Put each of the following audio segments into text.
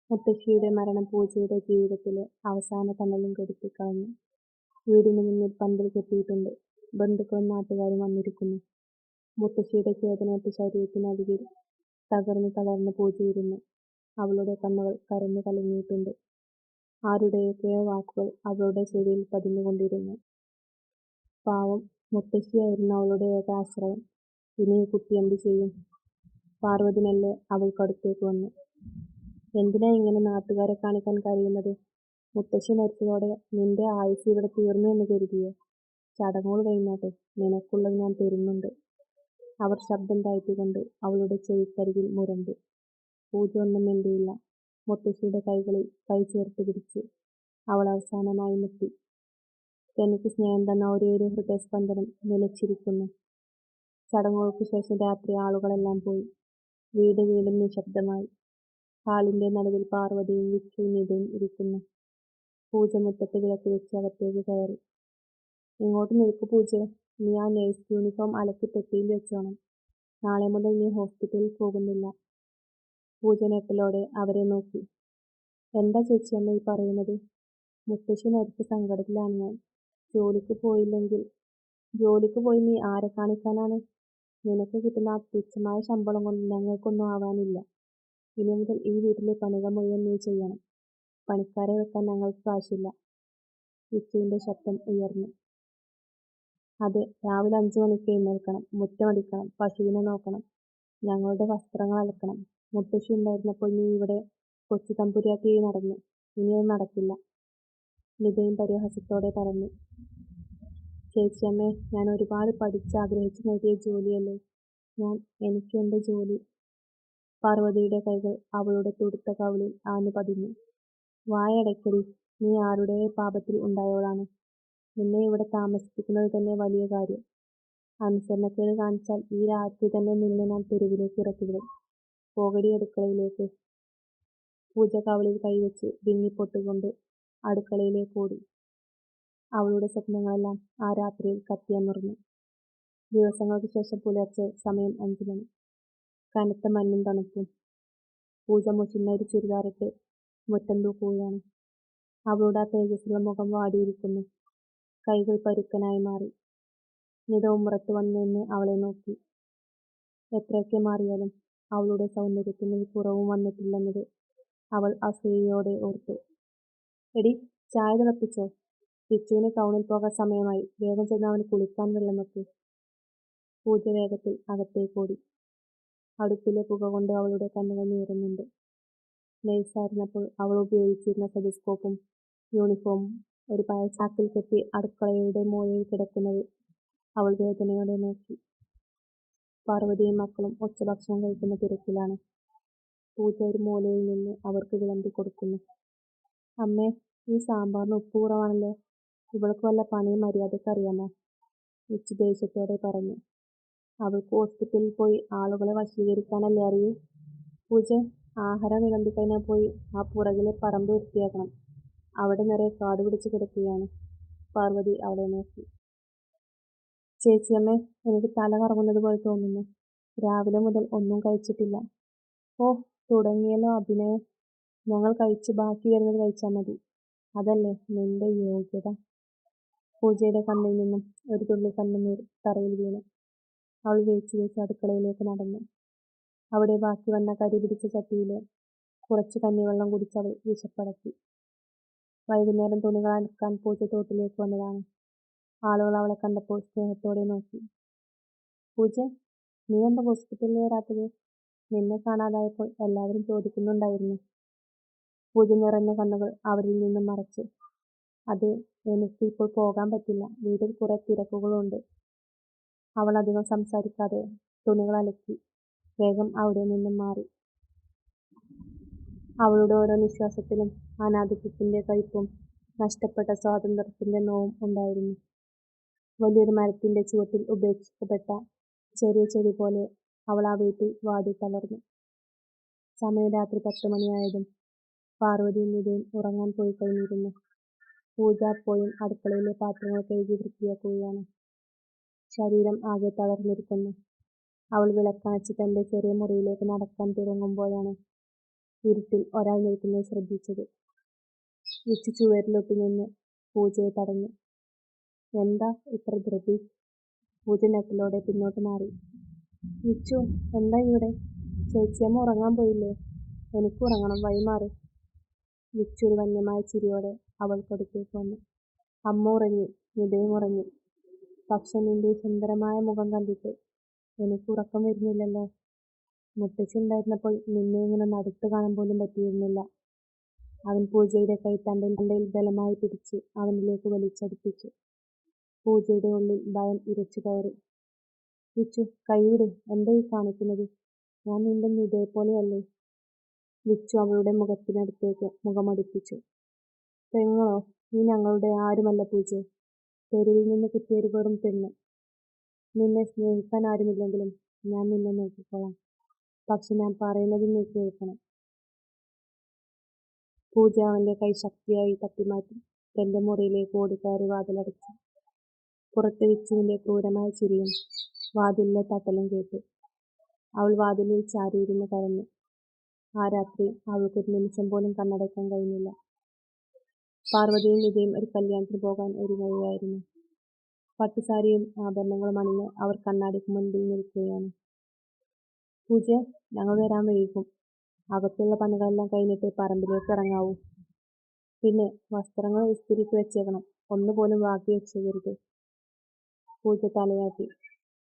മുത്തശ്ശിയുടെ മരണം പൂജയുടെ ജീവിതത്തിലെ അവസാന തണലും കെടുത്തിക്കളഞ്ഞു. വീടിനു മുന്നിൽ പന്തൽ കെട്ടിയിട്ടുണ്ട്. ബന്ധുക്കളും നാട്ടുകാരും വന്നിരിക്കുന്നു. മുത്തശ്ശിയുടെ ചേതനേറ്റ ശരീരത്തിനരികിൽ തകർന്നു തളർന്ന് പൂജയിരുന്നു. അവളുടെ കണ്ണുകൾ കരഞ്ഞു കലങ്ങിയിട്ടുണ്ട്. ആരുടെയൊക്കെയോ വാക്കുകൾ അവളുടെ ചെവിയിൽ പതിഞ്ഞുകൊണ്ടിരുന്നു. പാവം മുത്തശ്ശിയായിരുന്നു അവളുടെ ഏക ആശ്രയം. ഇനി ഈ കുട്ടി എന്തു ചെയ്യും? പാർവതി മെല്ലെ അവൾക്കടുത്തേക്ക് വന്നു. എന്തിനാ ഇങ്ങനെ നാട്ടുകാരെ കാണിക്കാൻ കരയുന്നത്? മുത്തശ്ശി മരിച്ചതോടെ നിന്റെ ആയുസ് ഇവിടെ തീർന്നു എന്ന് കരുതിയോ? ചടങ്ങുകൾ കഴിഞ്ഞാട്ടെ, നിനക്കുള്ളത് ഞാൻ തരുന്നുണ്ട്. അവർ ശബ്ദം താഴ്ത്തിക്കൊണ്ട് അവളുടെ ചെവിക്കരികിൽ മുരണ്ടു. പൂജ ഒന്നും മിണ്ടിയില്ല. മുത്തശ്ശിയുടെ കൈകളിൽ കൈ ചേർത്ത് പിടിച്ച് അവൾ അവസാനമായി മുട്ടി. തനിക്ക് സ്നേഹം തന്ന ഒരേയൊരു ഹൃദയസ്പന്ദനം നിലച്ചിരിക്കുന്നു. ചടങ്ങുകൾക്ക് ശേഷം രാത്രി ആളുകളെല്ലാം പോയി. വീട് വീണ്ടും നിശബ്ദമായി. ഹാളിന്റെ നടുവിൽ പാർവതിയും വിച്ചുവും നിതയും ഇരിക്കുന്നു. പൂജ മുറ്റത്ത് വിളക്ക് വെച്ച് അകത്തേക്ക് കയറി. ഇങ്ങോട്ട് നിൽക്കു പൂജേ, നീ ആ നേഴ്സ് യൂണിഫോം അലക്കി പെട്ടിയിൽ വെച്ചോണം. നാളെ മുതൽ നീ ഹോസ്പിറ്റലിൽ പോകുന്നില്ല. പൂജ ഞെട്ടലോടെ അവരെ നോക്കി. എന്താ ചേച്ചിയമ്മ ഈ പറയുന്നത്? മുത്തശ്ശി മരിച്ച സങ്കടത്തിലാണ് ഞാൻ. ജോലിക്ക് പോയി നീ ആരെ കാണിക്കാനാണ്? നിനക്ക് കിട്ടുന്ന ആ തുച്ഛമായ ശമ്പളം കൊണ്ട് ഞങ്ങൾക്കൊന്നും ആവാനില്ല. ഇനി മുതൽ ഈ വീട്ടിലെ പണികൾ മുഴുവൻ നീ ചെയ്യണം. പണിക്കാരെ വെക്കാൻ ഞങ്ങൾക്ക് കാശില്ല. വിച്ചുവിന്റെ ശബ്ദം ഉയർന്നു. അതെ, രാവിലെ 5 മണിക്ക് എഴുന്നേൽക്കണം, മുറ്റമടിക്കണം, പശുവിനെ നോക്കണം, ഞങ്ങളുടെ വസ്ത്രങ്ങൾ അലക്കണം. മുത്തശ്ശി ഉണ്ടായിരുന്നപ്പോൾ നീ ഇവിടെ കൊച്ചു തമ്പുരാട്ടിയായി നടന്നു. ഇനിയത് നടക്കില്ല. നിതയും പരിഹാസത്തോടെ പറഞ്ഞു. ചേച്ചിയമ്മേ, ഞാൻ ഒരുപാട് പഠിച്ചാഗ്രഹിച്ചു നേടിയ ജോലിയല്ലേ എനിക്ക് എന്റെ ജോലി. പാർവതിയുടെ കൈകൾ അവളുടെ തുടുത്ത കവിളിൽ ആഞ്ഞു പതിഞ്ഞു. വായടയ്ക്കടി, നീ ആരുടെ പാപത്തിൽ ഉണ്ടായവളാണ്? നിന്നെ ഇവിടെ താമസിപ്പിക്കുന്നത് തന്നെ വലിയ കാര്യം. അനുസരണക്കേട് കാണിച്ചാൽ ഈ രാത്രി തന്നെ നിന്നെ ഞാൻ തെരുവിലേക്ക് ഇറക്കിവിടും. പോകടി അടുക്കളയിലേക്ക്. പൂജ കവിളിൽ കൈവച്ച് വിങ്ങിപ്പൊട്ടുകൊണ്ട് അടുക്കളയിലേക്ക് ഓടി. അവളുടെ സ്വപ്നങ്ങളെല്ലാം ആ രാത്രിയിൽ കത്തിയമർന്നു. ദിവസങ്ങൾക്ക് ശേഷം പുലർച്ചെ സമയം 5 മണി. കനത്ത മഞ്ഞും തണുപ്പും. പൂജ മുഷിഞ്ഞ ഒരു ചുരിദാറിട്ട് മുറ്റം തൂക്കുകയാണ്. അവളുടെ ആ തേജസ്സുള്ള മുഖം വാടിയിരിക്കുന്നു. കൈകൾ പരുക്കനായി മാറി. നിത ഉമ്മറത്ത് വന്നു നിന്ന് അവളെ നോക്കി. എത്രയൊക്കെ മാറിയാലും അവളുടെ സൗന്ദര്യത്തിന് ഒരു കുറവും വന്നിട്ടില്ലെന്നത് അവൾ അസൂയയോടെ ഓർത്തു. എടി, ചായ തിളപ്പിച്ചോ? വിച്ചുവിന് ടൗണിൽ പോകാൻ സമയമായി. വേഗം ചെന്ന് അവന് കുളിക്കാൻ വെള്ളം വെക്ക്. പൂജ വേഗത്തിൽ അകത്തേക്കോടി. അടുപ്പിലെ പുക കൊണ്ട് അവളുടെ കണ്ണുകൾ നീറുന്നുണ്ട്. നേഴ്സായിരുന്നപ്പോൾ അവൾ ഉപയോഗിച്ചിരുന്ന സ്റ്റെതസ്കോപ്പും യൂണിഫോമും ഒരു പഴയ ചാക്കിൽ കെട്ടി അടുക്കളയുടെ മൂലയിൽ കിടക്കുന്നത് അവൾ വേദനയോടെ നോക്കി. പാർവതിയും മക്കളും ഉച്ചഭക്ഷണം കഴിക്കുന്ന തിരക്കിലാണ്. പൂജ ഒരു മൂലയിൽ നിന്ന് അവർക്ക് വിളമ്പി കൊടുക്കുന്നു. അമ്മേ, ഈ സാമ്പാറിന് ഉപ്പ് കുറവാണല്ലോ. ഇവൾക്ക് വല്ല പണിയും മര്യാദയ്ക്ക് അറിയാമോ? വിച്ചു ദേഷ്യത്തോടെ പറഞ്ഞു. അവൾക്ക് ഹോസ്പിറ്റലിൽ പോയി ആളുകളെ വശീകരിക്കാനല്ലേ അറിയൂ. പൂജ, ആഹാരം വിളമ്പിക്കഴിഞ്ഞാൽ പോയി ആ പുറകിലെ പറമ്പ് വൃത്തിയാക്കണം. അവിടെ നിറയെ കാട് പിടിച്ച് കിടക്കുകയാണ്. പാർവതി അവളെ നോക്കി. ചേച്ചിയമ്മേ, എനിക്ക് തല കറങ്ങുന്നത് പോലെ തോന്നുന്നു. രാവിലെ മുതൽ ഒന്നും കഴിച്ചിട്ടില്ല. ഓ, തുടങ്ങിയല്ലോ അഭിനയം. ഞങ്ങൾ കഴിച്ച് ബാക്കി വരുന്നത് കഴിച്ചാൽ മതി. അതല്ലേ നിന്റെ യോഗ്യത. പൂജയുടെ കണ്ണിൽ നിന്നും ഒരു തുള്ളി കണ്ണുനീർ തറയിൽ വീണു. അവൾ വേച്ച് അടുക്കളയിലേക്ക് നടന്നു. അവിടെ ബാക്കി വന്ന കരി പിടിച്ച ചട്ടിയിലെ കുറച്ച് കഞ്ഞിവെള്ളം കുടിച്ചവൾ വിശപ്പടക്കി. വൈകുന്നേരം തുണികൾ അലക്കാൻ പൂജ തോട്ടിലേക്ക് വന്നതാണ്. ആളുകൾ അവളെ കണ്ടപ്പോൾ സ്നേഹത്തോടെ നോക്കി. പൂജ, നീ എന്താ ഹോസ്പിറ്റലിൽ വരാത്തത്? നിന്നെ കാണാതായപ്പോൾ എല്ലാവരും ചോദിക്കുന്നുണ്ടായിരുന്നു. പൂജ നിറഞ്ഞ കണ്ണുകൾ അവരിൽ നിന്നും മറച്ചു. അത്, എനിക്ക് ഇപ്പോൾ പോകാൻ പറ്റില്ല. വീട്ടിൽ കുറെ തിരക്കുകളുണ്ട്. അവൾ അധികം സംസാരിക്കാതെ തുണികൾ അലക്കി വേഗം അവിടെ നിന്നും മാറി. അവളുടെ ഓരോ നിശ്വാസത്തിലും അനാഥത്വത്തിന്റെ കയ്പും നഷ്ടപ്പെട്ട സ്വാതന്ത്ര്യത്തിന്റെ നോവും ഉണ്ടായിരുന്നു. വലിയൊരു മരത്തിന്റെ ചുവട്ടിൽ ഉപേക്ഷിക്കപ്പെട്ട ചെറിയ ചെടി പോലെ അവൾ ആ വീട്ടിൽ വാടി തളർന്നു. സമയം രാത്രി 10 മണിയായതും പാർവതിയും നിതയും ഉറങ്ങാൻ പോയി കഴിഞ്ഞിരുന്നു. പൂജ അപ്പോഴും അടുക്കളയിലെ പാത്രങ്ങൾ കഴുകി വൃത്തിയാക്കുകയാണ്. ശരീരം ആകെ തളർന്നിരിക്കുന്നു. അവൾ വിളക്കണച്ച് തന്റെ ചെറിയ മുറിയിലേക്ക് നടക്കാൻ തുടങ്ങുമ്പോഴാണ് ഇരുട്ടിൽ ഒരാൾ നിൽക്കുന്നത് ശ്രദ്ധിച്ചത്. വിച്ചു ചുവരിലൊട്ടി നിന്ന് പൂജയെ തടഞ്ഞു. എന്താ ഇത്ര ധൃതി? പൂജ ഞെട്ടലോടെ പിന്നോട്ട് മാറി. വിച്ചു, എന്താ ഇവിടെ? ചേച്ചിയമ്മ ഉറങ്ങാൻ പോയില്ലേ? എനിക്ക് ഉറങ്ങണം, വഴിമാറ്. വിച്ചു ഒരു വന്യമായ ചിരിയോടെ അവൾക്കടുത്തേക്ക് വന്നു. അമ്മ ഉറങ്ങി, നിതയും ഉറങ്ങി. പക്ഷെ നിന്റെ ഈ സുന്ദരമായ മുഖം കണ്ടിട്ട് എനിക്ക് ഉറക്കം വരുന്നില്ലല്ലോ. മുത്തശ്ശി ഉണ്ടായിരുന്നപ്പോൾ നിന്നെ ഇങ്ങനെ അടുത്ത് കാണാൻ പോലും പറ്റിയിരുന്നില്ല. അവൻ പൂജയുടെ കൈ തന്റെ ബലമായി പിടിച്ച് അവനിലേക്ക് വലിച്ചടുപ്പിച്ചു. പൂജയുടെ ഉള്ളിൽ ഭയം ഇരച്ചു കയറി. വിച്ചു, കൈവിട്, എന്താ ഈ കാണിക്കുന്നത്? ഞാൻ നിന്റെ നിതയെപ്പോലെയല്ലേ? വിച്ചു അവളുടെ മുഖത്തിനടുത്തേക്ക് മുഖമടുപ്പിച്ചു. പെങ്ങളോ? നീ ഞങ്ങളുടെ ആരുമല്ല പൂജെ. തെരുവിൽ നിന്ന് കിട്ടിയൊരു വെറും പെണ്ണ്. നിന്നെ സ്നേഹിക്കാൻ ആരുമില്ലെങ്കിലും ഞാൻ നിന്നെ നോക്കിക്കോളാം. പക്ഷെ ഞാൻ പറയുന്നത് നീ കേൾക്കണം. പൂജ അവന്റെ കൈ ശക്തിയായി തട്ടിമാറ്റി തന്റെ മുറിയിലേക്ക് ഓടിക്കയറി വാതിലടച്ചു. പുറത്ത് വിച്ചുവിന്റെ ക്രൂരമായ ചിരിയും വാതിലിലെ തട്ടലും കേട്ടു. അവൾ വാതിലിൽ ചാരിയിരുന്ന് കരഞ്ഞു. ആ രാത്രി അവൾക്കൊരു നിമിഷം പോലും കണ്ണടയ്ക്കാൻ കഴിഞ്ഞില്ല. പാർവതിയും നിതയും ഒരു കല്യാണത്തിന് പോകാൻ ഒരുങ്ങുകയായിരുന്നു. പട്ടുസാരിയും ആഭരണങ്ങളും അണിഞ്ഞ് അവർ കണ്ണാടിക്ക് മുൻപിൽ നിൽക്കുകയാണ്. പൂജെ, ഞങ്ങൾ വരാൻ വൈകും. അകത്തുള്ള പണികളെല്ലാം കഴിഞ്ഞിട്ട് പറമ്പിലേക്ക് ഇറങ്ങാവൂ. പിന്നെ വസ്ത്രങ്ങൾ ഇസ്തിരിയിട്ട് വെച്ചേക്കണം, ഒന്നുപോലും ബാക്കി വെച്ചേക്കരുത്. പൂജ തലയാട്ടി.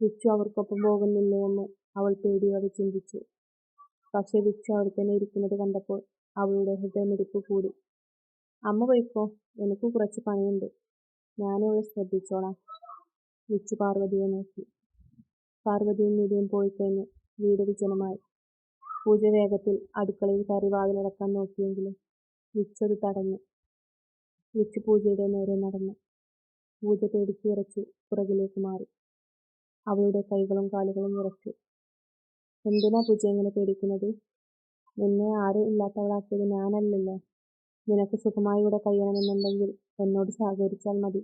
വിച്ചു അവർക്കൊപ്പം പോകുന്നില്ലേ എന്ന് അവൾ പേടിയോടെ ചിന്തിച്ചു. പക്ഷെ വിച്ചു അവിടെ തന്നെ ഇരിക്കുന്നത് കണ്ടപ്പോൾ അവളുടെ ഹൃദയമിടിപ്പ് കൂടി. അമ്മ പോയിക്കോ, എനിക്ക് കുറച്ച് പണിയുണ്ട്, ഞാനിവിടെ ശ്രദ്ധിച്ചോളാം. വിച്ചു പാർവതിയെ നോക്കി. പാർവതിയും നിതയും പോയിക്കഴിഞ്ഞ് വീട് വിജനമായി. പൂജ വേഗത്തിൽ അടുക്കളയിൽ കയറി വാതിലടക്കാൻ നോക്കിയെങ്കിലും വിച്ചു അത് തടഞ്ഞു. വിച്ചു പൂജയുടെ നേരെ നടന്നു. പൂജ പേടിച്ച് വിറച്ച് പുറകിലേക്ക് മാറി. അവളുടെ കൈകളും കാലുകളും വിറച്ചു. എന്തിനാ പൂജ ഇങ്ങനെ പേടിക്കുന്നത്? നിന്നെ ആരും ഇല്ലാത്തവളാക്കിയത് ഞാനല്ലല്ലോ. നിനക്ക് സുഖമായി ഇവിടെ കഴിയണമെന്നുണ്ടെങ്കിൽ എന്നോട് സഹകരിച്ചാൽ മതി.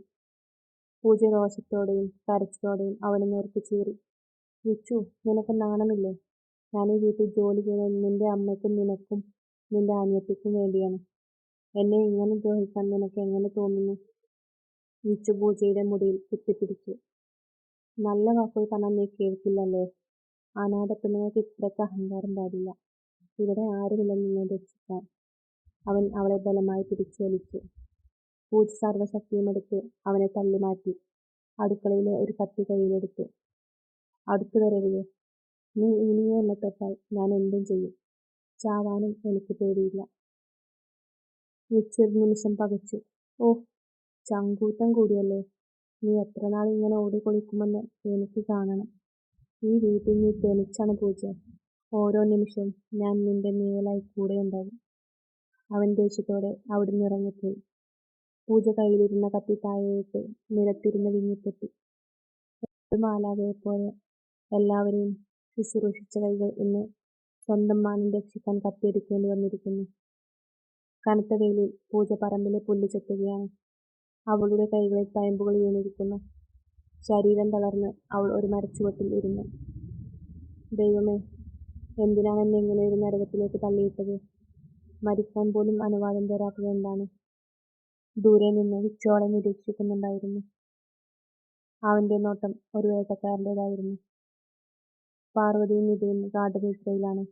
പൂജ രോഷത്തോടെയും കരച്ചിലോടെയും അവന് നേർക്ക് ചീറി. വിച്ചു, നിനക്ക് നാണമില്ലേ? ഞാൻ ഈ വീട്ടിൽ ജോലി ചെയ്യുന്നത് നിന്റെ അമ്മയ്ക്കും നിനക്കും നിന്റെ അനിയത്തിക്കും വേണ്ടിയാണ്. എന്നെ ഇങ്ങനെ ദ്രോഹിക്കാൻ നിനക്ക് എങ്ങനെ തോന്നുന്നു? വിച്ചു പൂജയുടെ മുടിയിൽ കുത്തിപ്പിടിച്ചു. നല്ല വാക്കുകൾ പറഞ്ഞാൽ നീ കേൾക്കില്ലല്ലേ? അനാഥ പെണ്ണുങ്ങൾക്ക് ഇത്രയ്ക്ക് അഹങ്കാരം പാടില്ല. ഇവിടെ ആരുമില്ല നിന്നെ രക്ഷിക്കാൻ. അവൻ അവളെ ബലമായി പിടിച്ചു വലിച്ചു. പൂജ സർവ്വശക്തിയുമെടുത്ത് അവനെ തള്ളിമാറ്റി അടുക്കളയിലെ ഒരു കത്തി കയ്യിലെടുത്തു. അടുത്തു വരരുത്. നീ ഇനിയും എന്നെ തൊട്ടാൽ ഞാൻ എന്തും ചെയ്യും. ചാവാനും എനിക്ക് പേടിയില്ല. വിച്ചു ഒരു നിമിഷം പകച്ചു. ഓ, ചങ്കൂറ്റം കൂടിയല്ലേ? നീ എത്ര നാൾ ഇങ്ങനെ ഓടിക്കൊളിക്കുമെന്ന് എനിക്ക് കാണണം. ഈ വീട്ടിൽ നീ തനിച്ചാണ് പൂജ. ഓരോ നിമിഷവും ഞാൻ നിന്റെ നിഴലായി കൂടെയുണ്ടാകും. അവൻ ദേഷ്യത്തോടെ അവിടുന്ന് ഇറങ്ങിപ്പോയി. പൂജ കയ്യിലിരുന്ന കത്തി താഴെയിട്ട് നിലത്തിരുന്ന് വിങ്ങിപ്പൊട്ടി. ഒരു മാലാഖയെപ്പോലെ എല്ലാവരെയും ശുശ്രൂഷിച്ച കൈകൾ ഇന്ന് സ്വന്തം മാനം രക്ഷിക്കാൻ കത്തിയെടുക്കേണ്ടി വന്നിരിക്കുന്നു. കനത്ത വെയിലിൽ പൂജ പറമ്പിലെ പുല്ല് ചെത്തുകയാണ്. അവളുടെ കൈകളിൽ തയമ്പുകൾ വീണിരിക്കുന്നു. ശരീരം തളർന്ന് അവൾ ഒരു മരച്ചുവട്ടിൽ ഇരുന്നു. ദൈവമേ, എന്തിനാണ് എന്നെ ഇങ്ങനെയൊരു നരകത്തിലേക്ക് തള്ളിയിട്ടത്? മരിക്കാൻ പോലും അനുവാദം തരാത്തത് എന്താണ്? ദൂരെ നിന്ന് വിച്ചു അവളെ നിരീക്ഷിക്കുന്നുണ്ടായിരുന്നു. അവന്റെ നോട്ടം ഒരു വേട്ടക്കാരൻ്റെതായിരുന്നു. പാർവതിയും നിതയും ഗാഢനിദ്രയിലാണ്.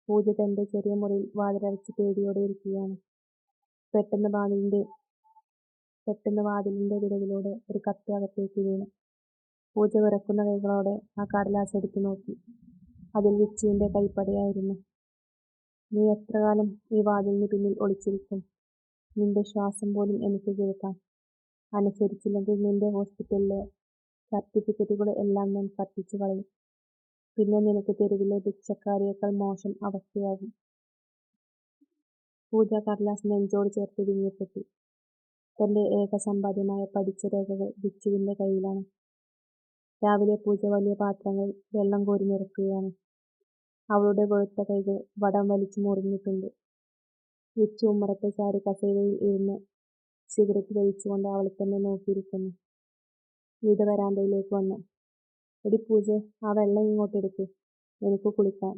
പൂജ തന്റെ ചെറിയ മുറിയിൽ വാതിലടച്ച് പേടിയോടെ ഇരിക്കുകയാണ്. പെട്ടെന്ന് വാതിലിന്റെ വിടവിലൂടെ ഒരു കത്ത് അകത്തേക്ക് വീണു. പൂജ വിറക്കുന്ന കൈകളോടെ ആ കടലാസ് എടുത്തു നോക്കി. അതിൽ വിച്ചുവിന്റെ കൈപ്പടയായിരുന്നു. നീ എത്ര കാലം ഈ വാതിലിന് പിന്നിൽ ഒളിച്ചിരിക്കും? നിന്റെ ശ്വാസം പോലും എനിക്ക് കേൾക്കാം. അനുസരിച്ചില്ലെങ്കിൽ നിന്റെ ഹോസ്പിറ്റലിലെ സർട്ടിഫിക്കറ്റുകൾ എല്ലാം ഞാൻ കത്തിച്ചു കളയും. പിന്നെ നിനക്ക് തെരുവിലെ ഭിക്ഷക്കാരിയേക്കാൾ മോശം അവസ്ഥയാകും. പൂജ കടലാസ് നെഞ്ചോട് ചേർത്ത് വിങ്ങിപ്പൊട്ടി. തന്റെ ഏക സമ്പാദ്യമായ പഠിച്ച രേഖകൾ വിച്ചുവിന്റെ കയ്യിലാണ്. രാവിലെ പൂജ വലിയ പാത്രങ്ങളിൽ വെള്ളം കോരി നിറയ്ക്കുകയാണ്. അവളുടെ വെളുത്ത കൈകൾ വടം വലിച്ചു മുറിഞ്ഞിട്ടുണ്ട്. വിച്ചു ഉമ്മറത്തെ ചാരി കസേരയിൽ ഇരുന്ന് സിഗരറ്റ് വലിച്ചുകൊണ്ട് അവളെ തന്നെ നോക്കിയിരിക്കുന്നു. നിത വരാന്തയിലേക്ക് വന്നു. എടി പൂജെ, ആ വെള്ളം ഇങ്ങോട്ടെടുക്ക്, എനിക്ക് കുളിക്കാൻ.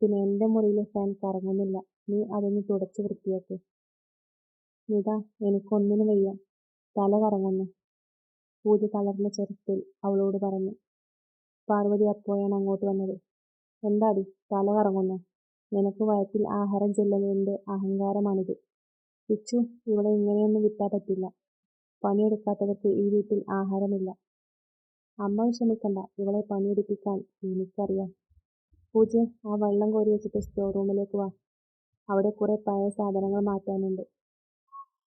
പിന്നെ എൻ്റെ മുറിയിലെ ഫാൻ കറങ്ങുന്നില്ല. നീ അതൊന്ന് തുടച്ച് വൃത്തിയാക്ക്. നിതാ, എനിക്കൊന്നിനും വയ്യ. തല കറങ്ങുന്നു. പൂജ തളർന്ന സ്വരത്തിൽ അവളോട് പറഞ്ഞു. പാർവതി അപ്പോഴാണ് അങ്ങോട്ട് വന്നത്. എന്താടി തല കറങ്ങുന്നു? നിനക്ക് വയറ്റിൽ ആഹാരം ചെല്ലുന്നതിൻ്റെ അഹങ്കാരമാണിത്. വിച്ചു, ഇവളെ ഇങ്ങനെയൊന്നും വിട്ടാൽ പറ്റില്ല. പണിയെടുക്കാത്തവർക്ക് ഈ വീട്ടിൽ ആഹാരമില്ല. അമ്മ വിഷമിക്കണ്ട, ഇവളെ പണിയെടുപ്പിക്കാൻ എനിക്കറിയാം. പൂജെ, ആ വെള്ളം കോരി വെച്ചിട്ട് സ്റ്റോർ റൂമിലേക്ക് വാ. അവിടെ കുറെ പഴയ സാധനങ്ങൾ മാറ്റാനുണ്ട്.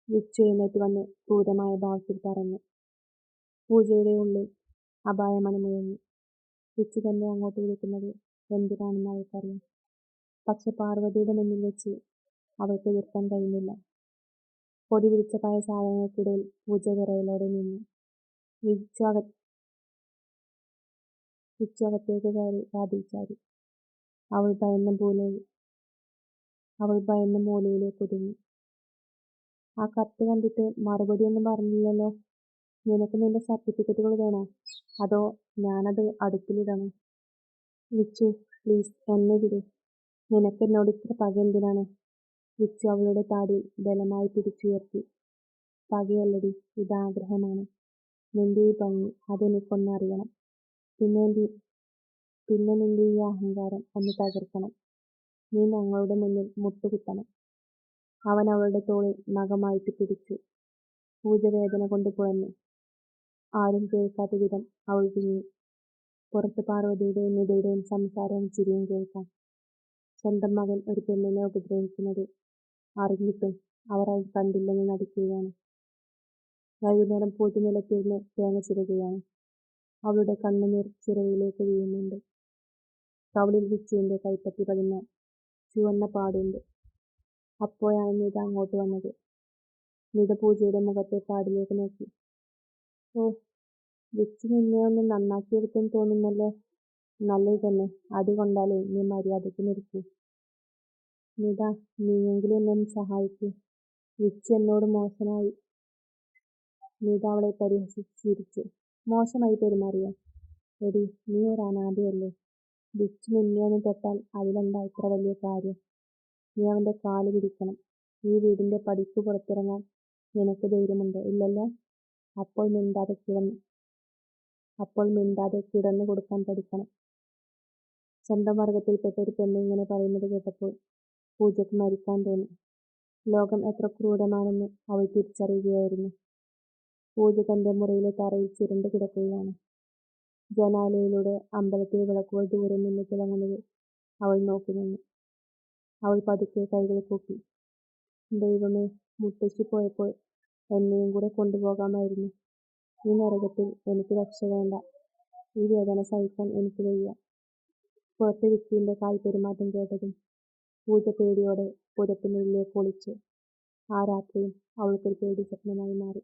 വിച്ചു എഴുന്നേറ്റ് വന്ന് ക്രൂരമായ ഭാവത്തിൽ പറഞ്ഞു. പൂജയുടെ ഉള്ളിൽ അപായമണി മുഴങ്ങി. വിച്ചു തന്നെ അങ്ങോട്ട് വിളിക്കുന്നത് എന്തിനാണെന്ന് അവൾക്കറിയാം. പക്ഷെ പാർവതിയുടെ മുന്നിൽ വെച്ച് അവൾക്ക് എതിർക്കാൻ കഴിഞ്ഞില്ല. പൊടി പിടിച്ച പഴയ സാധനങ്ങൾക്കിടയിൽ പൂജ വിറയലോടെ നിന്നു. വിച്ചു അകത്തേക്ക് കയറി വാതിൽ ചാരി. അവൾ ഭയന്ന മൂലയിലേക്ക് ഒതുങ്ങി. ആ കത്ത് കണ്ടിട്ട് മറുപടിയൊന്നും പറഞ്ഞില്ലല്ലോ. നിനക്ക് നിന്റെ സർട്ടിഫിക്കറ്റുകൾ വേണോ? അതോ ഞാനത് അടുപ്പിലിടണോ? വിച്ചു, പ്ലീസ് എന്നെ വിട്. നിനക്ക് എന്നോട് ഇത്ര പക എന്തിനാണ്? വിച്ചു അവളുടെ താടിയിൽ ബലമായി പിടിച്ചുയർത്തി. പകയല്ലടി, ഇതാഗ്രഹമാണ്. നിന്റെ ഈ ഭംഗി, അതെനിക്കൊന്നറിയണം. പിന്നെ നിന്റെ ഈ അഹങ്കാരം ഒന്ന് തകർക്കണം. നീ ഞങ്ങളുടെ മുന്നിൽ മുട്ടുകുത്തണം. അവൻ അവളുടെ തോളിൽ നഖമായിട്ട് പിടിച്ചു. പൂജ വേദന കൊണ്ട് പുളഞ്ഞു. ആരും കേൾക്കാത്ത വിധം അവൾ വിങ്ങി. പുറത്ത് പാർവതിയുടെയും നിതയുടെയും സംസാരവും ചിരിയും കേൾക്കാം. സ്വന്തം മകൻ ഒരു പെണ്ണിനെ ഉപദ്രവിക്കുന്നത് അറിഞ്ഞിട്ടും അവർ അത് കണ്ടില്ലെന്ന് നടിക്കുകയാണ്. വൈകുന്നേരം പൂജ നിലത്തിരുന്ന് തേങ്ങ ചിരകുകയാണ്. അവളുടെ കണ്ണുനീർ ചിറകിലേക്ക് വീഴുന്നുണ്ട്. കവിളിൽ വിച്ചുവിന്റെ കൈപ്പത്തി പതിഞ്ഞ ചുവന്ന പാടുണ്ട്. അപ്പോഴാണ് നിത അങ്ങോട്ട് വന്നത്. നിത പൂജയുടെ മുഖത്തെ പാടിലേക്ക് നോക്കി. ഓ, വിച്ചു നിന്നെ ഒന്ന് നന്നാക്കിയെടുത്തെന്ന് തോന്നുന്നല്ലോ. നല്ലത് തന്നെ. അടി കൊണ്ടാലേ നീ മര്യാദയ്ക്ക് നിൽക്കൂ. നിത, നീയെങ്കിലും എന്നെ ഒന്ന് സഹായിക്കൂ. വിച്ചു എന്നോട് മോശമായി. നിത അവളെ പരിഹസിച്ച് ചിരിച്ചു. മോശമായി പെരുമാറിയോ? എടി, നീ ഒരു അനാഥയല്ലേ. വിച്ചു നിന്നെ ഒന്ന് തൊട്ടാൽ അതിലെന്താ ഇത്ര വലിയ കാര്യം? നീ അവന്റെ കാല് പിടിക്കണം. ഈ വീടിന്റെ പടിക്ക് പുറത്തിറങ്ങാൻ നിനക്ക് ധൈര്യമുണ്ടോ? ഇല്ലല്ലോ. അപ്പോൾ മിണ്ടാതെ കിടന്നു കൊടുക്കാൻ പഠിക്കണം. സ്വന്തം വർഗത്തിൽപ്പെട്ട ഒരു പെണ്ണ് ഇങ്ങനെ പറയുന്നത് കേട്ടപ്പോൾ പൂജയ്ക്ക് മരിക്കാൻ തോന്നി. ലോകം എത്ര ക്രൂരമാണെന്ന് അവൾ തിരിച്ചറിയുകയായിരുന്നു. പൂജ തന്റെ മുറിയിലെ തറയിൽ ചുരുണ്ടു കിടക്കുകയാണ്. ജനാലയിലൂടെ അമ്പലത്തിലെ വിളക്കുകൾ ദൂരെ നിന്ന് തിളങ്ങുന്നത് അവൾ നോക്കി നിന്നു. അവൾ പതുക്കെ കൈകൾ കൂപ്പി. ദൈവമേ, മുത്തശ്ശി പോയപ്പോൾ എന്നെയും കൂടെ കൊണ്ടുപോകാമായിരുന്നു. ഈ നരകത്തിൽ എനിക്ക് രക്ഷ വേണ്ട. ഈ വേദന സഹിക്കാൻ എനിക്ക് വയ്യ. പുറത്ത് വിച്ചുവിന്റെ കാൽപ്പെരുമാറ്റം കേട്ടതും പൂജ പേടിയോടെ പുതപ്പിനുള്ളിലേക്ക് ഒളിച്ചു. ആ രാത്രിയും അവൾക്കൊരു പേടി സ്വപ്നമായി മാറി.